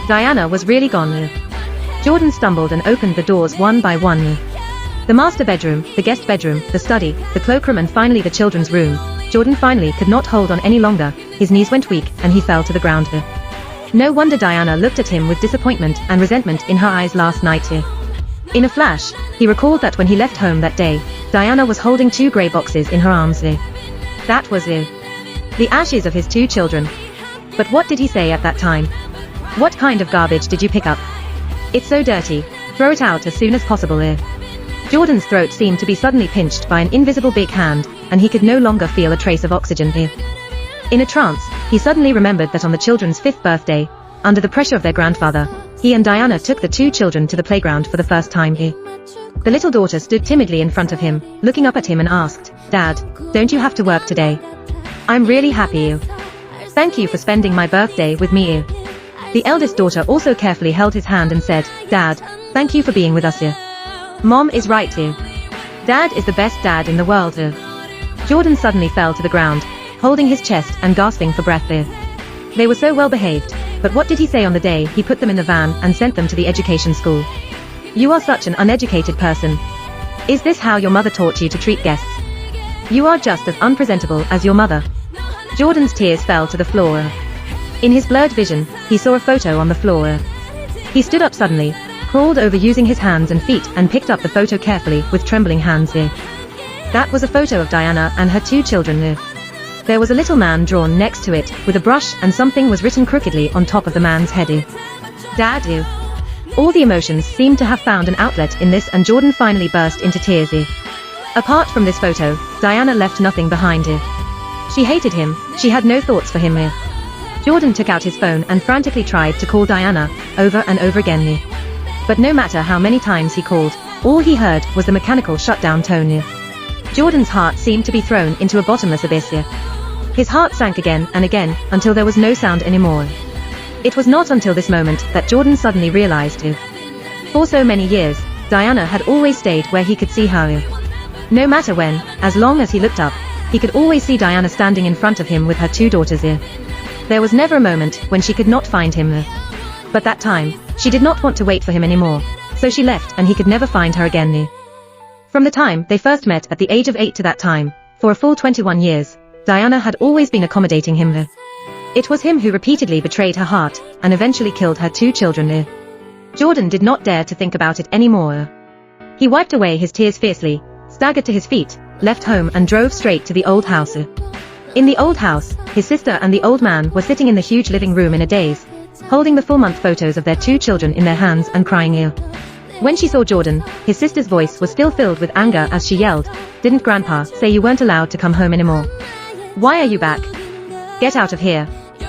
Diana was really gone. Jordan stumbled and opened the doors one by one. The master bedroom, the guest bedroom, the study, the cloakroom and finally the children's room. Jordan finally could not hold on any longer, his knees went weak and he fell to the ground. No wonder Diana looked at him with disappointment and resentment in her eyes last night. In a flash, he recalled that when he left home that day, Diana was holding 2 grey boxes in her arms. That was the ashes of his 2 children. But what did he say at that time? What kind of garbage did you pick up? It's so dirty, throw it out as soon as possible. Jordan's throat seemed to be suddenly pinched by an invisible big hand, and he could no longer feel a trace of oxygen. In a trance, he suddenly remembered that on the children's 5th birthday, under the pressure of their grandfather, he and Diana took the 2 children to the playground for the first time. The little daughter stood timidly in front of him, looking up at him and asked, "Dad, don't you have to work today? I'm really happy. Thank you for spending my birthday with me." The eldest daughter also carefully held his hand and said, "Dad, thank you for being with us. Mom is right. Dad is the best dad in the world." Jordan suddenly fell to the ground, holding his chest and gasping for breath. They were so well behaved, but what did he say on the day he put them in the van and sent them to the education school? "You are such an uneducated person. Is this how your mother taught you to treat guests? You are just as unpresentable as your mother." Jordan's tears fell to the floor. In his blurred vision, he saw a photo on the floor. He stood up suddenly, crawled over using his hands and feet and picked up the photo carefully with trembling hands. That was a photo of Diana and her 2 children. There was a little man drawn next to it, with a brush and something was written crookedly on top of the man's head. "Dad." All the emotions seemed to have found an outlet in this and Jordan finally burst into tears. Apart from this photo, Diana left nothing behind. She hated him, she had no thoughts for him. Jordan took out his phone and frantically tried to call Diana, over and over again. But no matter how many times he called, all he heard was the mechanical shutdown tone. Jordan's heart seemed to be thrown into a bottomless abyss. His heart sank again and again, until there was no sound anymore. It was not until this moment that Jordan suddenly realized. For so many years, Diana had always stayed where he could see her. No matter when, as long as he looked up, he could always see Diana standing in front of him with her 2 daughters. There was never a moment when she could not find him. But that time, she did not want to wait for him anymore, so she left and he could never find her again. From the time they first met at the age of 8 to that time, for a full 21 years, Diana had always been accommodating him. It was him who repeatedly betrayed her heart, and eventually killed her 2 children. Jordan did not dare to think about it anymore. He wiped away his tears fiercely, staggered to his feet, left home and drove straight to the old house. In the old house, his sister and the old man were sitting in the huge living room in a daze, holding the full-month photos of their 2 children in their hands and crying. When she saw Jordan, his sister's voice was still filled with anger as she yelled, "Didn't Grandpa say you weren't allowed to come home anymore? Why are you back? Get out of here."